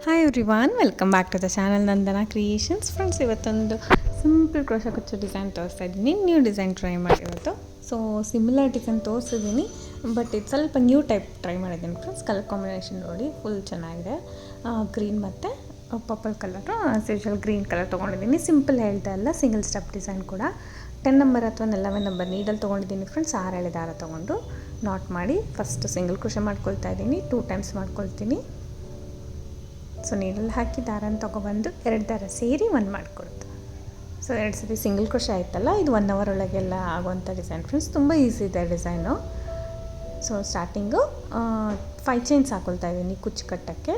Hi everyone, welcome back to the channel Nandana creations. Friends, ಇವತ್ತೊಂದು simple crochet ಕುಚ್ಚು design ತೋರಿಸ್ತಾ ಇದ್ದೀನಿ. ನ್ಯೂ ಡಿಸೈನ್ ಟ್ರೈ ಮಾಡಿರೋದು. ಸೊ ಸಿಮಿಲರ್ ಡಿಸೈನ್ ತೋರಿಸಿದ್ದೀನಿ, ಬಟ್ ಇದು ಸ್ವಲ್ಪ ನ್ಯೂ ಟೈಪ್ ಟ್ರೈ ಮಾಡಿದ್ದೀನಿ ಫ್ರೆಂಡ್ಸ್. ಕಲರ್ ಕಾಂಬಿನೇಷನ್ ನೋಡಿ, ಫುಲ್ ಚೆನ್ನಾಗಿದೆ. ಗ್ರೀನ್ ಮತ್ತು purple colour, usual green colour ತೊಗೊಂಡಿದ್ದೀನಿ. ಸಿಂಪಲ್ ಹೇಳ್ತಾ ಇಲ್ಲ, ಸಿಂಗಲ್ ಸ್ಟೆಪ್ ಡಿಸೈನ್ ಕೂಡ 10 ನಂಬರ್ ಅಥವಾ 11 ನಂಬರ್ ನೀಡಲ್ ತೊಗೊಂಡಿದ್ದೀನಿ ಫ್ರೆಂಡ್ಸ್. 6 ಎಳೆ ದಾರ ತೊಗೊಂಡು ನಾಟ್ ಮಾಡಿ ಫಸ್ಟ್ ಸಿಂಗಲ್ ಕ್ರೋಶಾ ಮಾಡ್ಕೊಳ್ತಾ ಇದ್ದೀನಿ. 2 ಟೈಮ್ಸ್ ಮಾಡ್ಕೊಳ್ತೀನಿ. ಸೊ ನೀಡಲ್ಲಿ ಹಾಕಿ ದಾರನ ತೊಗೊಬಂದು 2 ದಾರ ಸೇರಿ 1 ಮಾಡ್ಕೊಳ್ತು. ಸೊ 2 ಸತಿ ಸಿಂಗಲ್ ಕ್ರೋಶಾ ಆಯ್ತಲ್ಲ, ಇದು 1 ಅವರ್ ಒಳಗೆಲ್ಲ ಆಗುವಂಥ ಡಿಸೈನ್ ಫ್ರೆಂಡ್ಸ್. ತುಂಬ ಈಸಿ ಇದೆ ಡಿಸೈನು. ಸೊ ಸ್ಟಾರ್ಟಿಂಗು 5 ಚೈನ್ಸ್ ಹಾಕೊಳ್ತಾ ಇದ್ದೀನಿ ಕುಚ್ಚು ಕಟ್ಟೋಕ್ಕೆ.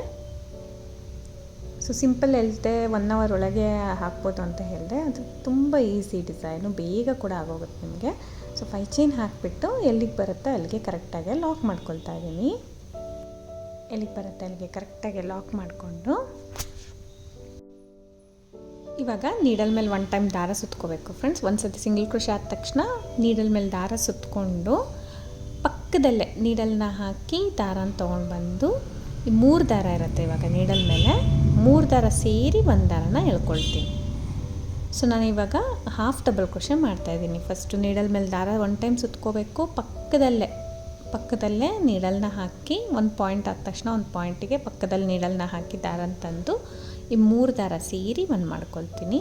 ಸೊ ಸಿಂಪಲ್ ಹೇಳ್ದೆ 1 ಅವರ್ ಒಳಗೆ ಹಾಕ್ಬೋದು ಅಂತ ಹೇಳಿದೆ. ಅದು ತುಂಬ ಈಸಿ ಡಿಸೈನು, ಬೇಗ ಕೂಡ ಆಗೋಗುತ್ತೆ ನಿಮಗೆ. ಸೊ 5 ಚೈನ್ ಹಾಕಿಬಿಟ್ಟು ಎಲ್ಲಿಗೆ ಬರುತ್ತೋ ಅಲ್ಲಿಗೆ ಕರೆಕ್ಟಾಗಿ ಲಾಕ್ ಮಾಡ್ಕೊಳ್ತಾ ಇದ್ದೀನಿ. ಎಲ್ಲಿಗೆ ಬರುತ್ತೆ ಅಲ್ಲಿಗೆ ಕರೆಕ್ಟಾಗಿ ಲಾಕ್ ಮಾಡಿಕೊಂಡು ಇವಾಗ ನೀಡಲ್ ಮೇಲೆ 1 ಟೈಮ್ ದಾರ ಸುತ್ಕೋಬೇಕು ಫ್ರೆಂಡ್ಸ್. ಒಂದು ಸತಿ ಸಿಂಗಲ್ ಕ್ರೋಶಾ ಆದ ತಕ್ಷಣ ನೀಡಲ್ ಮೇಲೆ ದಾರ ಸುತ್ತಕೊಂಡು ಪಕ್ಕದಲ್ಲೇ ನೀಡಲ್ನ ಹಾಕಿ ದಾರನ ತೊಗೊಂಡು ಬಂದು ಈ 3 ದಾರ ಇರುತ್ತೆ ಇವಾಗ ನೀಡಲ್ ಮೇಲೆ, 3 ದಾರ ಸೇರಿ 1 ದಾರನ ಎಳ್ಕೊಳ್ತೀನಿ. ಸೊ ನಾನು ಇವಾಗ ಹಾಫ್ ಡಬಲ್ ಕ್ರೋಶಾ ಮಾಡ್ತಾಯಿದ್ದೀನಿ. ಫಸ್ಟು ನೀಡಲ್ ಮೇಲೆ ದಾರ 1 ಟೈಮ್ ಸುತ್ಕೋಬೇಕು, ಪಕ್ಕದಲ್ಲೇ ನೀಡಲ್ನ ಹಾಕಿ ಒಂದು ಪಾಯಿಂಟ್ ಆದ ತಕ್ಷಣ ಒಂದು ಪಾಯಿಂಟಿಗೆ ಪಕ್ಕದಲ್ಲಿ ನೀಡಲ್ನ ಹಾಕಿ ದಾರನ ತಂದು ಈ 3 ದಾರ ಸೇರಿ 1 ಮಾಡ್ಕೊಳ್ತೀನಿ.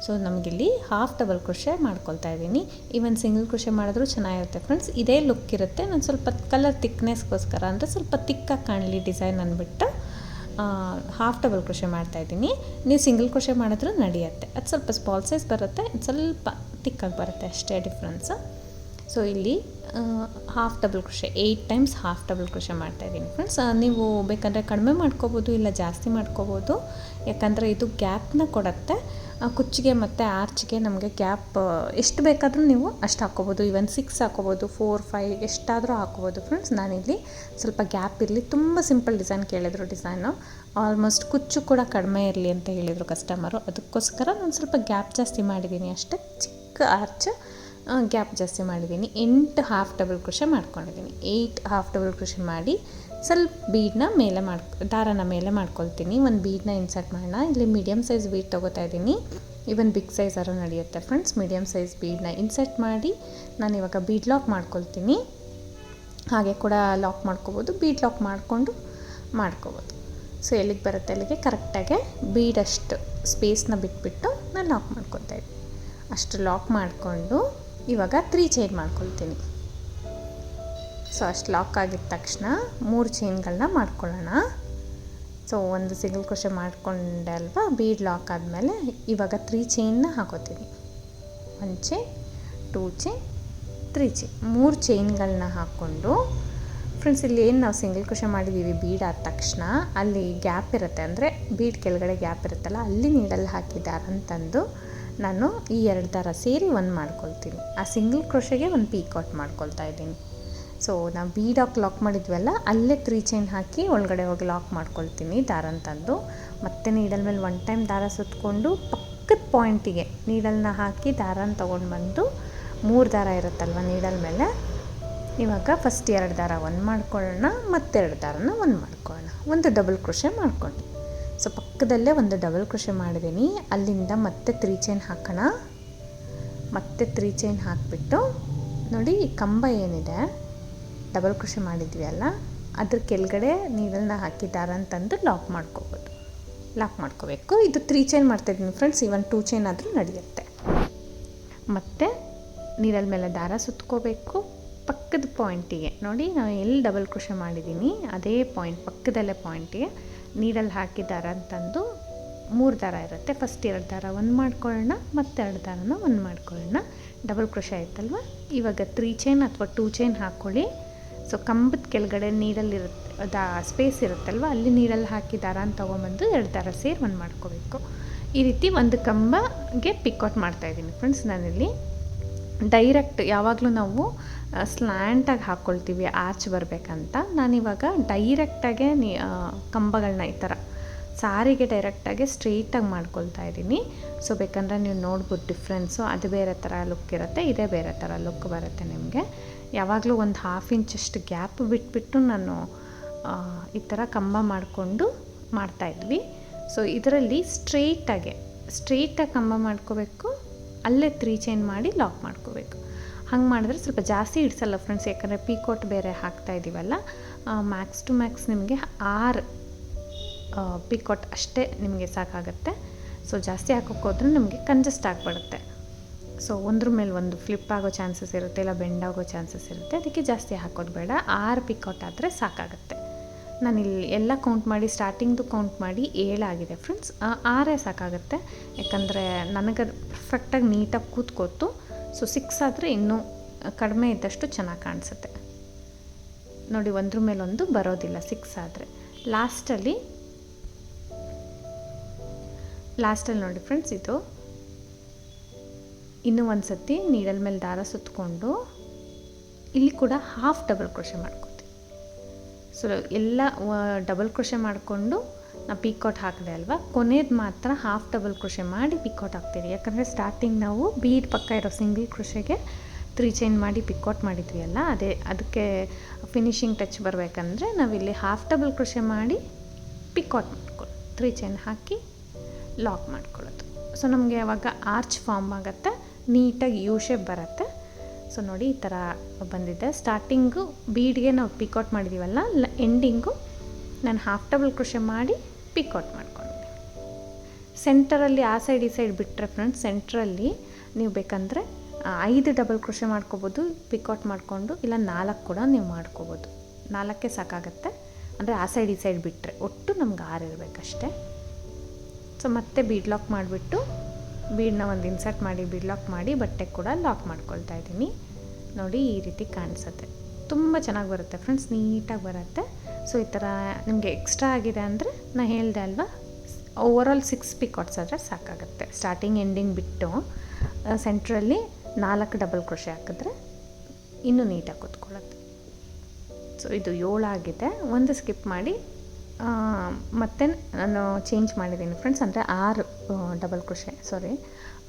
ಸೊ ನಮಗಿಲ್ಲಿ ಹಾಫ್ ಡಬಲ್ ಕ್ರೋಶಾ ಮಾಡ್ಕೊಳ್ತಾ ಇದ್ದೀನಿ. ಈವನ್ ಸಿಂಗಲ್ ಕ್ರೋಶಾ ಮಾಡಿದ್ರೂ ಚೆನ್ನಾಗಿರುತ್ತೆ ಫ್ರೆಂಡ್ಸ್. ಇದೇ ಲುಕ್ ಇರುತ್ತೆ. ನಾನು ಸ್ವಲ್ಪ ಕಲರ್ ತಿಕ್ನೆಸ್ಗೋಸ್ಕರ ಅಂದರೆ ಸ್ವಲ್ಪ ತಿಕ್ಕಾಗಿ ಕಾಣಲಿ ಡಿಸೈನ್ ಅಂದ್ಬಿಟ್ಟು ಹಾಫ್ ಡಬಲ್ ಕ್ರೋಶಾ ಮಾಡ್ತಾಯಿದ್ದೀನಿ. ನೀವು ಸಿಂಗಲ್ ಕ್ರೋಶಾ ಮಾಡಿದ್ರೂ ನಡೆಯುತ್ತೆ. ಅದು ಸ್ವಲ್ಪ ಸ್ಮಾಲ್ ಸೈಜ್ ಬರುತ್ತೆ, ಸ್ವಲ್ಪ ತಿಕ್ಕಾಗಿ ಬರುತ್ತೆ, ಅಷ್ಟೇ ಡಿಫ್ರೆನ್ಸು. ಸೊ ಇಲ್ಲಿ half double crochet 8 times half double crochet ಮಾಡ್ತಾಯಿದ್ದೀನಿ ಫ್ರೆಂಡ್ಸ್. ನೀವು ಬೇಕಂದರೆ ಕಡಿಮೆ ಮಾಡ್ಕೋಬೋದು, ಇಲ್ಲ ಜಾಸ್ತಿ ಮಾಡ್ಕೋಬೋದು. ಯಾಕಂದರೆ ಇದು ಗ್ಯಾಪ್ನ ಕೊಡುತ್ತೆ ಕುಚ್ಚಿಗೆ ಮತ್ತು ಆರ್ಚ್ಗೆ. ನಮಗೆ ಗ್ಯಾಪ್ ಎಷ್ಟು ಬೇಕಾದರೂ ನೀವು ಅಷ್ಟು ಹಾಕ್ಕೋಬೋದು. ಈವನ್ 6 ಹಾಕ್ಕೋಬೋದು, 4, 5 ಎಷ್ಟಾದರೂ ಹಾಕ್ಕೋಬೋದು ಫ್ರೆಂಡ್ಸ್. ನಾನಿಲ್ಲಿ ಸ್ವಲ್ಪ ಗ್ಯಾಪ್ ಇರಲಿ, ತುಂಬ ಸಿಂಪಲ್ ಡಿಸೈನ್ ಕೇಳಿದ್ರು. ಡಿಸೈನು ಆಲ್ಮೋಸ್ಟ್ ಕುಚ್ಚು ಕೂಡ ಕಡಿಮೆ ಇರಲಿ ಅಂತ ಹೇಳಿದರು ಕಸ್ಟಮರು. ಅದಕ್ಕೋಸ್ಕರ ನಾನು ಸ್ವಲ್ಪ ಗ್ಯಾಪ್ ಜಾಸ್ತಿ ಮಾಡಿದ್ದೀನಿ ಅಷ್ಟೇ. ಚಿಕ್ಕ ಆರ್ಚ್ ಗ್ಯಾಪ್ ಜಾಸ್ತಿ ಮಾಡಿದ್ದೀನಿ. 8 ಹಾಫ್ ಡಬಲ್ ಕ್ರೋಶಾ ಮಾಡ್ಕೊಂಡಿದ್ದೀನಿ. 8 ಹಾಫ್ ಡಬಲ್ ಕ್ರೋಶಾ ಮಾಡಿ ಸ್ವಲ್ಪ ಬೀಡನ್ನ ದಾರನ ಮೇಲೆ ಮಾಡ್ಕೊಳ್ತೀನಿ. ಒಂದು ಬೀಡನ್ನ ಇನ್ಸರ್ಟ್ ಮಾಡೋಣ. ಇಲ್ಲಿ ಮೀಡಿಯಮ್ ಸೈಜ್ ಬೀಡ್ ತೊಗೋತಾ ಇದ್ದೀನಿ. ಇವನ್ ಬಿಗ್ ಸೈಜ್ ಆದ್ರೂ ನಡೆಯುತ್ತೆ ಫ್ರೆಂಡ್ಸ್. ಮೀಡಿಯಮ್ ಸೈಜ್ ಬೀಡನ್ನ ಇನ್ಸರ್ಟ್ ಮಾಡಿ ನಾನು ಇವಾಗ ಬೀಡ್ ಲಾಕ್ ಮಾಡ್ಕೊಳ್ತೀನಿ. ಹಾಗೆ ಕೂಡ ಲಾಕ್ ಮಾಡ್ಕೋಬೋದು, ಬೀಡ್ ಲಾಕ್ ಮಾಡ್ಕೋಬೋದು. ಸೊ ಎಲ್ಲಿಗೆ ಬರುತ್ತೆ ಅಲ್ಲಿಗೆ ಕರೆಕ್ಟಾಗಿ ಬೀಡಷ್ಟು ಸ್ಪೇಸ್ನ ಬಿಟ್ಬಿಟ್ಟು ನಾನು ಲಾಕ್ ಮಾಡ್ಕೊತಾ ಇದ್ದೀನಿ. ಅಷ್ಟು ಲಾಕ್ ಮಾಡಿಕೊಂಡು ಇವಾಗ 3 ಚೈನ್ ಮಾಡ್ಕೊಳ್ತೀನಿ. ಸೊ ಅಷ್ಟು ಲಾಕ್ ಆಗಿದ ತಕ್ಷಣ 3 ಚೈನ್ಗಳನ್ನ ಮಾಡ್ಕೊಳ್ಳೋಣ. ಸೊ ಒಂದು ಸಿಂಗಲ್ ಕ್ರೋಶಾ ಮಾಡ್ಕೊಂಡೆ ಅಲ್ವಾ, ಬೀಡ್ ಲಾಕ್ ಆದಮೇಲೆ ಇವಾಗ 3 ಚೈನ್ನ ಹಾಕೋತೀನಿ. 1 ಚೈನ್, 2 ಚೈನ್, 3 ಚೈನ್, 3 ಚೈನ್ಗಳನ್ನ ಹಾಕ್ಕೊಂಡು ಫ್ರೆಂಡ್ಸ್, ಇಲ್ಲಿ ಏನು ನಾವು ಸಿಂಗಲ್ ಕ್ರೋಶಾ ಮಾಡಿದ್ದೀವಿ ಬೀಡ್ ಆದ ತಕ್ಷಣ ಅಲ್ಲಿ ಗ್ಯಾಪ್ ಇರುತ್ತೆ, ಅಂದರೆ ಬೀಡ್ ಕೆಳಗಡೆ ಗ್ಯಾಪ್ ಇರುತ್ತಲ್ಲ, ಅಲ್ಲಿ ನೀಡಲ್ಲಿ ಹಾಕಿದ್ದಾರೆ ಅಂತಂದು ನಾನು ಈ 2 ದಾರ ಸೇರಿ 1 ಮಾಡ್ಕೊಳ್ತೀನಿ. ಆ ಸಿಂಗಲ್ ಕ್ರೋಶಾಗೆ 1 ಪೀಕಾಟ್ ಮಾಡ್ಕೊಳ್ತಾ ಇದ್ದೀನಿ. ಸೊ ನಾವು ಬೀಡಾಗಿ ಲಾಕ್ ಮಾಡಿದ್ವಲ್ಲ, ಅಲ್ಲೇ 3 ಚೈನ್ ಹಾಕಿ ಒಳಗಡೆ ಹೋಗಿ ಲಾಕ್ ಮಾಡ್ಕೊಳ್ತೀನಿ ದಾರನ ತಂದು. ಮತ್ತೆ ನೀಡಲ್ ಮೇಲೆ 1 ಟೈಮ್ ದಾರ ಸುತ್ತಕೊಂಡು ಪಕ್ಕದ ಪಾಯಿಂಟಿಗೆ ನೀಡಲ್ನ ಹಾಕಿ ದಾರನ ತೊಗೊಂಡು ಬಂದು 3 ದಾರ ಇರುತ್ತಲ್ವ ನೀಡಲ್ ಮೇಲೆ, ಇವಾಗ ಫಸ್ಟ್ 2 ದಾರ 1 ಮಾಡ್ಕೊಳ್ಳೋಣ, ಮತ್ತೆ 2 ದಾರನ 1 ಮಾಡ್ಕೊಳ್ಳೋಣ. ಒಂದು ಡಬಲ್ ಕ್ರೋಶಾ ಮಾಡ್ಕೊಂಡು ಸೊ ಪಕ್ಕದಲ್ಲೇ ಒಂದು ಡಬಲ್ ಕ್ರೋಶಾ ಮಾಡಿದ್ದೀನಿ. ಅಲ್ಲಿಂದ ಮತ್ತೆ 3 ಚೈನ್ ಹಾಕೋಣ. ಮತ್ತೆ 3 ಚೈನ್ ಹಾಕಿಬಿಟ್ಟು ನೋಡಿ, ಈ ಕಂಬ ಏನಿದೆ ಡಬಲ್ ಕ್ರೋಶಾ ಮಾಡಿದ್ವಿ ಅಲ್ಲ, ಅದ್ರ ಕೆಳಗಡೆ ನೀಡಲ್ನ ಹಾಕಿ ದಾರನ ತಂದು ಲಾಕ್ ಮಾಡ್ಕೋಬೇಕು. ಇದು 3 ಚೈನ್ ಮಾಡ್ತಾಯಿದ್ದೀನಿ ಫ್ರೆಂಡ್ಸ್. ಇವನ್ 2 ಚೈನ್ ಆದರೂ ನಡೆಯುತ್ತೆ. ಮತ್ತು ನೀಡಲ್ ಮೇಲೆ ದಾರ ಸುತ್ಕೋಬೇಕು. ಪಕ್ಕದ ಪಾಯಿಂಟಿಗೆ ನೋಡಿ, ನಾನು ಎಲ್ಲಿ ಡಬಲ್ ಕ್ರೋಶಾ ಮಾಡಿದ್ದೀನಿ ಅದೇ ಪಾಯಿಂಟ್, ಪಕ್ಕದಲ್ಲೇ ಪಾಯಿಂಟಿಗೆ ನೀಡಲ್ಲಿ ಹಾಕಿ ದಾರ ಅಂತಂದು 3 ದಾರ ಇರುತ್ತೆ. ಫಸ್ಟ್ 2 ದಾರ 1 ಮಾಡ್ಕೊಳ್ಳೋಣ, ಮತ್ತೆ 2 ದಾರನ 1 ಮಾಡ್ಕೊಳ್ಳೋಣ. ಡಬಲ್ ಕ್ರೋಶಾ ಆಯ್ತಲ್ವ, ಇವಾಗ 3 ಚೈನ್ ಅಥವಾ 2 ಚೈನ್ ಹಾಕ್ಕೊಳ್ಳಿ. ಸೊ ಕಂಬದ ಕೆಳಗಡೆ ನೀಡಲ್ಲಿರುತ್ತೆ, ಸ್ಪೇಸ್ ಇರುತ್ತಲ್ವ, ಅಲ್ಲಿ ನೀಡಲ್ಲಿ ಹಾಕಿ ದಾರನ ತೊಗೊಂಬಂದು 2 ದಾರ ಸೇರಿ 1 ಮಾಡ್ಕೋಬೇಕು. ಈ ರೀತಿ ಒಂದು ಕಂಬಗೆ ಪಿಕ್ಔಟ್ ಮಾಡ್ತಾಯಿದ್ದೀನಿ ಫ್ರೆಂಡ್ಸ್. ನಾನಿಲ್ಲಿ ಡೈರೆಕ್ಟ್ ಯಾವಾಗಲೂ ನಾವು ಸ್ಲ್ಯಾಂಟಾಗಿ ಹಾಕ್ಕೊಳ್ತೀವಿ ಆರ್ಚ್ ಬರಬೇಕಂತ. ನಾನಿವಾಗ ಡೈರೆಕ್ಟಾಗೆ ಕಂಬಗಳನ್ನ ಈ ಥರ ಸಾರಿಗೆ ಡೈರೆಕ್ಟಾಗಿ ಸ್ಟ್ರೈಟಾಗಿ ಮಾಡ್ಕೊಳ್ತಾ ಇದ್ದೀನಿ. ಸೊ ಬೇಕಂದರೆ ನೀವು ನೋಡ್ಬೋದು ಡಿಫ್ರೆನ್ಸು. ಅದು ಬೇರೆ ಥರ ಲುಕ್ ಇರುತ್ತೆ, ಇದೇ ಬೇರೆ ಥರ ಲುಕ್ ಬರುತ್ತೆ ನಿಮಗೆ. ಯಾವಾಗಲೂ ಒಂದು 1/2 ಇಂಚಷ್ಟು ಗ್ಯಾಪ್ ಬಿಟ್ಬಿಟ್ಟು ನಾನು ಈ ಥರ ಕಂಬ ಮಾಡಿಕೊಂಡು ಮಾಡ್ತಾಯಿದ್ವಿ. ಸೊ ಇದರಲ್ಲಿ ಸ್ಟ್ರೈಟಾಗಿ ಕಂಬ ಮಾಡ್ಕೋಬೇಕು, ಅಲ್ಲೇ 3 ಚೈನ್ ಮಾಡಿ ಲಾಕ್ ಮಾಡ್ಕೋಬೇಕು. ಹಂಗೆ ಮಾಡಿದ್ರೆ ಸ್ವಲ್ಪ ಜಾಸ್ತಿ ಇಡ್ಸಲ್ಲ ಫ್ರೆಂಡ್ಸ್, ಯಾಕಂದರೆ ಪೀಕೋಟ್ ಬೇರೆ ಹಾಕ್ತಾಯಿದ್ದೀವಲ್ಲ. ಮ್ಯಾಕ್ಸ್ ಟು ಮ್ಯಾಕ್ಸ್ ನಿಮಗೆ 6 ಪೀಕೋಟ್ ಅಷ್ಟೇ ನಿಮಗೆ ಸಾಕಾಗುತ್ತೆ. ಸೊ ಜಾಸ್ತಿ ಹಾಕೋಕ್ಕೋದ್ರೆ ನಮಗೆ ಕಂಜೆಸ್ಟ್ ಆಗಿಬಿಡುತ್ತೆ. ಸೊ ಒಂದ್ರ ಮೇಲೆ ಒಂದು ಫ್ಲಿಪ್ ಆಗೋ ಚಾನ್ಸಸ್ ಇರುತ್ತೆ, ಇಲ್ಲ ಬೆಂಡ್ ಆಗೋ ಚಾನ್ಸಸ್ ಇರುತ್ತೆ. ಅದಕ್ಕೆ ಜಾಸ್ತಿ ಹಾಕೋದು ಬೇಡ, 6 ಪಿಕೌಟ್ ಆದರೆ ಸಾಕಾಗುತ್ತೆ. ನಾನಿಲ್ಲಿ ಎಲ್ಲ ಕೌಂಟ್ ಮಾಡಿ, ಸ್ಟಾರ್ಟಿಂಗ್ದು ಕೌಂಟ್ ಮಾಡಿ 7 ಆಗಿದೆ ಫ್ರೆಂಡ್ಸ್. 6 ಸಾಕಾಗುತ್ತೆ, ಯಾಕಂದರೆ ನನಗೆ ಪರ್ಫೆಕ್ಟಾಗಿ ನೀಟಾಗಿ ಕೂತ್ಕೋತು. ಸೊ 6 ಆದರೆ ಇನ್ನೂ ಕಡಿಮೆ ಇದ್ದಷ್ಟು ಚೆನ್ನಾಗಿ ಕಾಣಿಸುತ್ತೆ ನೋಡಿ. ಒಂದ್ರ ಮೇಲೊಂದು ಬರೋದಿಲ್ಲ 6 ಆದರೆ. ಲಾಸ್ಟಲ್ಲಿ ನೋಡಿ ಫ್ರೆಂಡ್ಸ್, ಇದು ಇನ್ನೂ ಒಂದು ಸತಿ ನೀಡಲ್ ಮೇಲೆ ದಾರ ಸುತ್ತಕೊಂಡು ಇಲ್ಲಿ ಕೂಡ ಹಾಫ್ ಡಬಲ್ ಕ್ರೋಶೆ ಮಾಡ್ಕೊತೀವಿ. ಸೊ ಎಲ್ಲ ಡಬಲ್ ಕ್ರೋಶೆ ಮಾಡಿಕೊಂಡು ನಾವು ಪೀಕೌಟ್ ಹಾಕಿದೆ ಅಲ್ವಾ, ಕೊನೆಯದು ಮಾತ್ರ ಹಾಫ್ ಡಬಲ್ ಕ್ರೋಶೆ ಮಾಡಿ ಪಿಕೌಟ್ ಹಾಕ್ತೀವಿ. ಯಾಕಂದರೆ ಸ್ಟಾರ್ಟಿಂಗ್ ನಾವು ಬೀಡ್ ಪಕ್ಕ ಇರೋ ಸಿಂಗಲ್ ಕ್ರೋಶೆಗೆ 3 ಚೈನ್ ಮಾಡಿ ಪಿಕೌಟ್ ಮಾಡಿದ್ವಿ ಅಲ್ಲ, ಅದಕ್ಕೆ ಫಿನಿಶಿಂಗ್ ಟಚ್ ಬರಬೇಕಂದ್ರೆ ನಾವಿಲ್ಲಿ ಹಾಫ್ ಡಬಲ್ ಕ್ರೋಶೆ ಮಾಡಿ ಪಿಕೌಟ್ ಮಾಡ್ಕೊಳ್ಳೋದು, 3 ಚೈನ್ ಹಾಕಿ ಲಾಕ್ ಮಾಡ್ಕೊಳ್ಳೋದು. ಸೊ ನಮಗೆ ಆವಾಗ ಆರ್ಚ್ ಫಾರ್ಮ್ ಆಗುತ್ತೆ, ನೀಟಾಗಿ ಯು ಶೇಪ್ ಬರುತ್ತೆ. ಸೊ ನೋಡಿ ಈ ಥರ ಬಂದಿದೆ. ಸ್ಟಾರ್ಟಿಂಗು ಬೀಡ್ಗೆ ನಾವು ಪಿಕೌಟ್ ಮಾಡಿದ್ದೀವಲ್ಲ, ಎಂಡಿಂಗು ನಾನು ಹಾಫ್ ಡಬಲ್ ಕ್ರೋಶೆ ಮಾಡಿ ಪಿಕೌಟ್ ಮಾಡ್ಕೊಂಡಿದ್ದೀನಿ. ಸೆಂಟರಲ್ಲಿ ಆ ಸೈಡ್ ಈ ಸೈಡ್ ಬಿಟ್ಟರೆ ಫ್ರೆಂಡ್ಸ್, ಸೆಂಟ್ರಲ್ಲಿ ನೀವು ಬೇಕಂದರೆ 5 ಡಬಲ್ ಕ್ರೋಶೆ ಮಾಡ್ಕೋಬೋದು ಪಿಕೌಟ್ ಮಾಡಿಕೊಂಡು, ಇಲ್ಲ 4 ಕೂಡ ನೀವು ಮಾಡ್ಕೋಬೋದು. 4 ಸಾಕಾಗುತ್ತೆ, ಅಂದರೆ ಆ ಸೈಡ್ ಈ ಸೈಡ್ ಬಿಟ್ಟರೆ. ಒಟ್ಟು ನಮ್ಗೆ 6 ಇರಬೇಕಷ್ಟೆ. ಸೊ ಮತ್ತೆ ಬೀಡ್ ಲಾಕ್ ಮಾಡಿಬಿಟ್ಟು ಬೀಡನ್ನ ಒಂದು ಇನ್ಸರ್ಟ್ ಮಾಡಿ ಬೀಡ್ ಲಾಕ್ ಮಾಡಿ ಬಟ್ಟೆ ಕೂಡ ಲಾಕ್ ಮಾಡ್ಕೊಳ್ತಾ ಇದ್ದೀನಿ ನೋಡಿ. ಈ ರೀತಿ ಕಾಣಿಸುತ್ತೆ, ತುಂಬ ಚೆನ್ನಾಗಿ ಬರುತ್ತೆ ಫ್ರೆಂಡ್ಸ್, ನೀಟಾಗಿ ಬರುತ್ತೆ. ಸೊ ಈ ಥರ ನಿಮಗೆ ಎಕ್ಸ್ಟ್ರಾ ಆಗಿದೆ ಅಂದರೆ ನಾನು ಹೇಳಿದೆ ಅಲ್ವಾ, ಓವರಾಲ್ 6 ಪಿಕೌಟ್ಸ್ ಆದರೆ ಸಾಕಾಗುತ್ತೆ. ಸ್ಟಾರ್ಟಿಂಗ್ ಎಂಡಿಂಗ್ ಬಿಟ್ಟು ಸೆಂಟ್ರಲ್ಲಿ 4 ಡಬಲ್ ಕ್ರೋಶೆ ಹಾಕಿದ್ರೆ ಇನ್ನೂ ನೀಟಾಗಿ ಕೂತ್ಕೊಳ್ಳುತ್ತೆ. ಸೊ ಇದು 7 ಆಗಿದೆ, ಒಂದು ಸ್ಕಿಪ್ ಮಾಡಿ ಮತ್ತೆ ನಾನು ಚೇಂಜ್ ಮಾಡಿದ್ದೀನಿ ಫ್ರೆಂಡ್ಸ್. ಅಂದರೆ 6 ಡಬಲ್ ಕ್ರೋಶೆ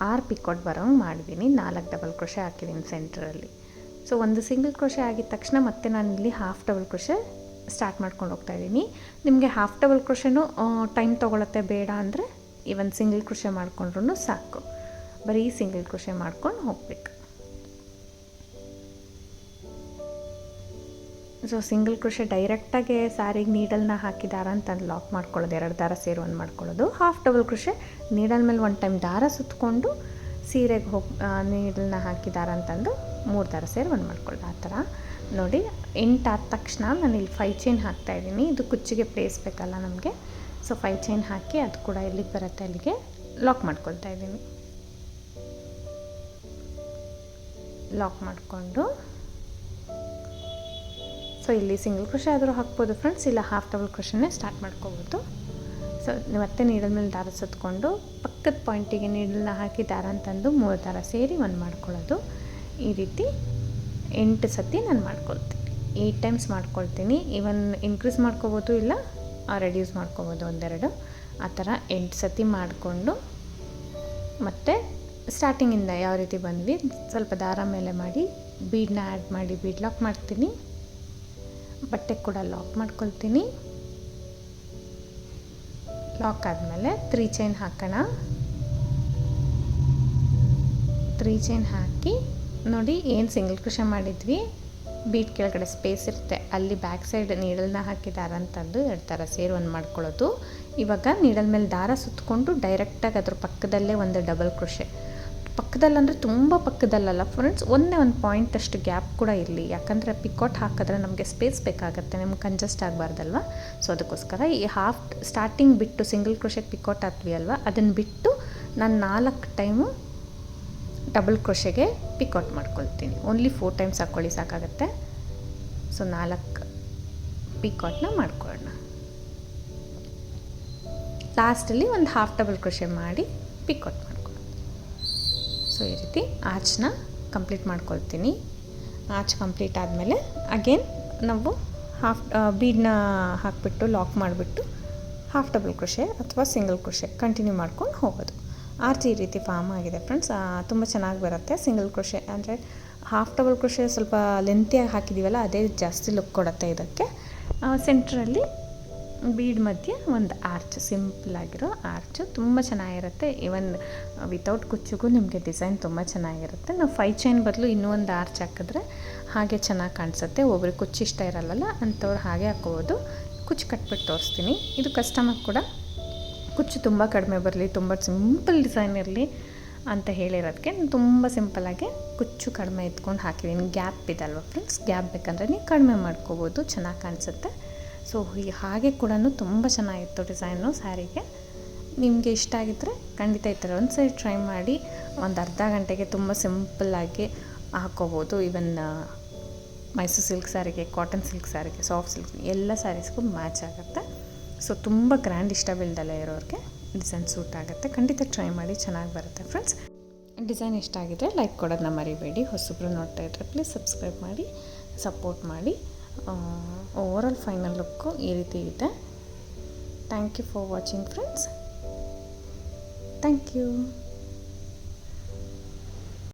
6 ಪಿಕೌಟ್ ಬರೋಂಗೆ ಮಾಡಿದ್ದೀನಿ. 4 ಡಬಲ್ ಕ್ರೋಶೆ ಹಾಕಿದ್ದೀನಿ ಸೆಂಟ್ರಲ್ಲಿ. ಸೊ ಒಂದು ಸಿಂಗಲ್ ಕ್ರೋಶೆ ಆಗಿದ ತಕ್ಷಣ ಮತ್ತೆ ನಾನು ಇಲ್ಲಿ ಹಾಫ್ ಡಬಲ್ ಕ್ರೋಶೆ ಸ್ಟಾರ್ಟ್ ಮಾಡ್ಕೊಂಡು ಹೋಗ್ತಾಯಿದ್ದೀನಿ. ನಿಮಗೆ ಹಾಫ್ ಡಬಲ್ ಕ್ರೋಶೆನೂ ಟೈಮ್ ತೊಗೊಳುತ್ತೆ ಬೇಡ ಅಂದರೆ ಇವನ್ ಸಿಂಗಲ್ ಕ್ರೋಶೆ ಮಾಡ್ಕೊಂಡ್ರೂ ಸಾಕು, ಬರೀ ಸಿಂಗಲ್ ಕ್ರೋಶೆ ಮಾಡ್ಕೊಂಡು ಹೋಗ್ಬೇಕು. ಸೊ ಸಿಂಗಲ್ ಕ್ರೋಶೆ ಡೈರೆಕ್ಟಾಗಿ ಸ್ಯಾರಿಗೆ ನೀಡಲ್ನ ಹಾಕಿ ದಾರ ಅಂತ ಲಾಕ್ ಮಾಡ್ಕೊಳ್ಳೋದು, 2 ದಾರ ಸೇರಿ ಒಂದು ಮಾಡ್ಕೊಳ್ಳೋದು. ಹಾಫ್ ಡಬಲ್ ಕ್ರೋಶೆ ನೀಡಲ್ ಮೇಲೆ 1 ಟೈಮ್ ದಾರ ಸುತ್ತಕೊಂಡು ಸೀರೆಗೆ ನೀಡಲ್ನ ಹಾಕಿ ದಾರ ಅಂತಂದು 3 ದಾರ ಸೇರಿ ಒಂದು ಮಾಡ್ಕೊಳ್ಳೋದು. ಆ ಥರ ನೋಡಿ 8 ಆದ ತಕ್ಷಣ ನಾನು ಇಲ್ಲಿ 5 ಚೈನ್ ಹಾಕ್ತಾಯಿದ್ದೀನಿ. ಇದು ಕುಚ್ಚಿಗೆ ಪ್ಲೇಸ್ ಬೇಕಲ್ಲ ನಮಗೆ. ಸೊ 5 ಚೈನ್ ಹಾಕಿ ಅದು ಕೂಡ ಎಲ್ಲಿಗೆ ಬರುತ್ತೆ ಅಲ್ಲಿಗೆ ಲಾಕ್ ಮಾಡ್ಕೊಳ್ತಾ ಇದ್ದೀನಿ. ಲಾಕ್ ಮಾಡಿಕೊಂಡು ಸೊ ಇಲ್ಲಿ ಸಿಂಗಲ್ ಕ್ರೋಶೆ ಆದರೂ ಹಾಕ್ಬೋದು ಫ್ರೆಂಡ್ಸ್, ಇಲ್ಲ ಹಾಫ್ ಡಬಲ್ ಕ್ರೋಶೆನೇ ಸ್ಟಾರ್ಟ್ ಮಾಡ್ಕೋಬೋದು. ಸೊ ಮತ್ತೆ ನೀಡಲ್ ಮೇಲೆ ದಾರ ಸುತ್ತಕೊಂಡು ಪಕ್ಕದ ಪಾಯಿಂಟಿಗೆ ನೀಡಲ್ನ ಹಾಕಿ ದಾರ ಅಂತಂದು 3 ದಾರ ಸೇರಿ ಒಂದು ಮಾಡ್ಕೊಳ್ಳೋದು. ಈ ರೀತಿ 8 ಸತಿ ನಾನು ಮಾಡ್ಕೊಳ್ತೀನಿ, 8 ಟೈಮ್ಸ್ ಮಾಡ್ಕೊಳ್ತೀನಿ. ಇವನ್ ಇನ್ಕ್ರೀಸ್ ಮಾಡ್ಕೋಬೋದು, ಇಲ್ಲ ರೆಡ್ಯೂಸ್ ಮಾಡ್ಕೋಬೋದು ಒಂದೆರಡು. ಆ ಥರ 8 ಸತಿ ಮಾಡಿಕೊಂಡು ಮತ್ತು ಸ್ಟಾರ್ಟಿಂಗಿಂದ ಯಾವ ರೀತಿ ಬಂದ್ವಿ ಸ್ವಲ್ಪ ದಾರ ಮೇಲೆ ಮಾಡಿ ಬೀಡನ್ನ ಆ್ಯಡ್ ಮಾಡಿ ಬೀಡ್ ಲಾಕ್ ಮಾಡ್ತೀನಿ. ಬಟ್ಟೆ ಕೂಡ ಲಾಕ್ ಮಾಡ್ಕೊಳ್ತೀನಿ. ಲಾಕ್ ಆದಮೇಲೆ 3 ಚೈನ್ ಹಾಕೋಣ. 3 ಚೈನ್ ಹಾಕಿ ನೋಡಿ, ಏನು ಸಿಂಗಲ್ ಕ್ರೋಶೆ ಮಾಡಿದ್ವಿ, ಬೀಟ್ ಕೆಳಗಡೆ ಸ್ಪೇಸ್ ಇರುತ್ತೆ, ಅಲ್ಲಿ ಬ್ಯಾಕ್ ಸೈಡ್ ನೀಡಲ್ನ ಹಾಕಿ ದಾರ ಅಂತಂದು 2 ದಾರ ಸೇರಿ ಒಂದು ಮಾಡ್ಕೊಳ್ಳೋದು. ಇವಾಗ ನೀಡಲ್ ಮೇಲೆ ದಾರ ಸುತ್ತಕೊಂಡು ಡೈರೆಕ್ಟಾಗಿ ಅದ್ರ ಪಕ್ಕದಲ್ಲೇ ಒಂದು ಡಬಲ್ ಕ್ರೋಶೆ, ಪಕ್ಕದಲ್ಲಂದರೆ ತುಂಬ ಪಕ್ಕದಲ್ಲಲ್ಲ ಫ್ರೆಂಡ್ಸ್, ಒಂದೇ ಒಂದು ಪಾಯಿಂಟ್ ಅಷ್ಟು ಗ್ಯಾಪ್ ಕೂಡ ಇರಲಿ. ಯಾಕಂದರೆ ಪಿಕೌಟ್ ಹಾಕಿದ್ರೆ ನಮಗೆ ಸ್ಪೇಸ್ ಬೇಕಾಗುತ್ತೆ, ನಮ್ಗೆ ಕಂಜೆಸ್ಟ್ ಆಗಬಾರ್ದಲ್ವ. ಸೊ ಅದಕ್ಕೋಸ್ಕರ ಈ ಹಾಫ್ ಸ್ಟಾರ್ಟಿಂಗ್ ಬಿಟ್ಟು ಸಿಂಗಲ್ ಕ್ರೋಶೆಗೆ ಪಿಕೌಟ್ ಹಾಕ್ವಿ ಅಲ್ವ, ಅದನ್ನು ಬಿಟ್ಟು ನಾನು 4 ಟೈಮು ಡಬಲ್ ಕ್ರೋಶೆಗೆ ಪಿಕೌಟ್ ಮಾಡ್ಕೊಳ್ತೀನಿ. ಓನ್ಲಿ 4 ಟೈಮ್ಸ್ ಹಾಕ್ಕೊಳ್ಳಿ ಸಾಕಾಗುತ್ತೆ. ಸೊ 4 ಪಿಕೌಟ್ನ ಮಾಡ್ಕೊಳ್ಳೋಣ. ಲಾಸ್ಟಲ್ಲಿ ಒಂದು ಹಾಫ್ ಡಬಲ್ ಕ್ರೋಶೆ ಮಾಡಿ ಪಿಕೌಟ್ ಮಾಡ್ಕೊಳ್ಳೋಣ. ಸೊ ಈ ರೀತಿ ಆರ್ಚ್ನ ಕಂಪ್ಲೀಟ್ ಮಾಡ್ಕೊಳ್ತೀನಿ. ಆರ್ಚ್ ಕಂಪ್ಲೀಟ್ ಆದಮೇಲೆ ಅಗೇನ್ ನಾವು ಹಾಫ್ ಬೀಡನ್ನ ಹಾಕಿಬಿಟ್ಟು ಲಾಕ್ ಮಾಡಿಬಿಟ್ಟು ಹಾಫ್ ಡಬಲ್ ಕ್ರೋಶೆ ಅಥವಾ ಸಿಂಗಲ್ ಕ್ರೋಶೆ ಕಂಟಿನ್ಯೂ ಮಾಡ್ಕೊಂಡು ಹೋಗೋದು. ಆರ್ಚ್ ಈ ರೀತಿ ಫಾರ್ಮ್ ಆಗಿದೆ ಫ್ರೆಂಡ್ಸ್, ತುಂಬ ಚೆನ್ನಾಗಿ ಬರುತ್ತೆ. ಸಿಂಗಲ್ ಕ್ರೋಶೆ ಅಂದರೆ ಹಾಫ್ ಡಬಲ್ ಕ್ರೋಶೆ ಸ್ವಲ್ಪ ಲೆಂತಿಯಾಗಿ ಹಾಕಿದ್ದೀವಲ್ಲ, ಅದೇ ಜಾಸ್ತಿ ಲುಕ್ ಕೊಡುತ್ತೆ ಇದಕ್ಕೆ. ಸೆಂಟ್ರಲ್ಲಿ ಬೀಡ್ ಮಧ್ಯೆ ಒಂದು ಆರ್ಚ್, ಸಿಂಪಲ್ಲಾಗಿರೋ ಆರ್ಚು ತುಂಬ ಚೆನ್ನಾಗಿರುತ್ತೆ. ಈವನ್ ವಿತೌಟ್ ಕುಚ್ಚಿಗೂ ನಿಮಗೆ ಡಿಸೈನ್ ತುಂಬ ಚೆನ್ನಾಗಿರುತ್ತೆ. ನಾವು 5 ಚೈನ್ ಬದಲು ಇನ್ನೂ ಒಂದು ಆರ್ಚ್ ಹಾಕಿದ್ರೆ ಹಾಗೆ ಚೆನ್ನಾಗಿ ಕಾಣಿಸುತ್ತೆ. ಒಬ್ರಿಗೆ ಕುಚ್ಚು ಇಷ್ಟ ಇರಲ್ಲ ಅಂಥವ್ರು ಹಾಗೆ ಹಾಕ್ಕೋಬೋದು. ಕುಚ್ಚು ಕಟ್ಬಿಟ್ಟು ತೋರಿಸ್ತೀನಿ. ಇದು ಕಸ್ಟಮರ್ ಕೂಡ ಕುಚ್ಚು ತುಂಬ ಕಡಿಮೆ ಬರಲಿ, ತುಂಬ ಸಿಂಪಲ್ ಡಿಸೈನ್ ಇರಲಿ ಅಂತ ಹೇಳಿರೋದಕ್ಕೆ ತುಂಬ ಸಿಂಪಲ್ಲಾಗಿ ಕುಚ್ಚು ಕಡಿಮೆ ಎತ್ಕೊಂಡು ಹಾಕಿದ್ದೀನಿ. ಗ್ಯಾಪ್ ಇದಲ್ವ ಫ್ರೆಂಡ್ಸ್, ಗ್ಯಾಪ್ ಬೇಕಂದರೆ ನೀವು ಕಡಿಮೆ ಮಾಡ್ಕೋಬೋದು, ಚೆನ್ನಾಗಿ ಕಾಣಿಸುತ್ತೆ. ಸೊ ಹಾಗೆ ಕೂಡ ತುಂಬ ಚೆನ್ನಾಗಿತ್ತು ಡಿಸೈನು ಸ್ಯಾರಿಗೆ. ನಿಮಗೆ ಇಷ್ಟ ಆಗಿದ್ದರೆ ಖಂಡಿತ ಈ ಥರ ಒಂದು ಸರಿ ಟ್ರೈ ಮಾಡಿ. ಒಂದು ಅರ್ಧ ಗಂಟೆಗೆ ತುಂಬ ಸಿಂಪಲ್ಲಾಗಿ ಹಾಕ್ಕೋಬೋದು. ಈವನ್ ಮೈಸೂರು ಸಿಲ್ಕ್ ಸ್ಯಾರಿಗೆ, ಕಾಟನ್ ಸಿಲ್ಕ್ ಸ್ಯಾರಿಗೆ, ಸಾಫ್ಟ್ ಸಿಲ್ಕ್ ಎಲ್ಲ ಸ್ಯಾರೀಸ್ಗೂ ಮ್ಯಾಚ್ ಆಗುತ್ತೆ. ಸೊ ತುಂಬ ಗ್ರ್ಯಾಂಡ್ ಇಷ್ಟ ಬೀಳ್ದಲ್ಲೇ ಇರೋರಿಗೆ ಡಿಸೈನ್ ಸೂಟ್ ಆಗುತ್ತೆ. ಖಂಡಿತ ಟ್ರೈ ಮಾಡಿ, ಚೆನ್ನಾಗಿ ಬರುತ್ತೆ ಫ್ರೆಂಡ್ಸ್. ಡಿಸೈನ್ ಇಷ್ಟ ಆಗಿದ್ರೆ ಲೈಕ್ ಕೊಡೋದನ್ನ ಮರಿಬೇಡಿ. ಹೊಸಬ್ರು ನೋಡ್ತಾ ಇದ್ದರೆ ಪ್ಲೀಸ್ ಸಬ್ಸ್ಕ್ರೈಬ್ ಮಾಡಿ, ಸಪೋರ್ಟ್ ಮಾಡಿ. ಓವರಾಲ್ ಫೈನಲ್ ಲುಕ್ಕು ಈ ರೀತಿ ಇದೆ. Thank you for watching friends. Thank you.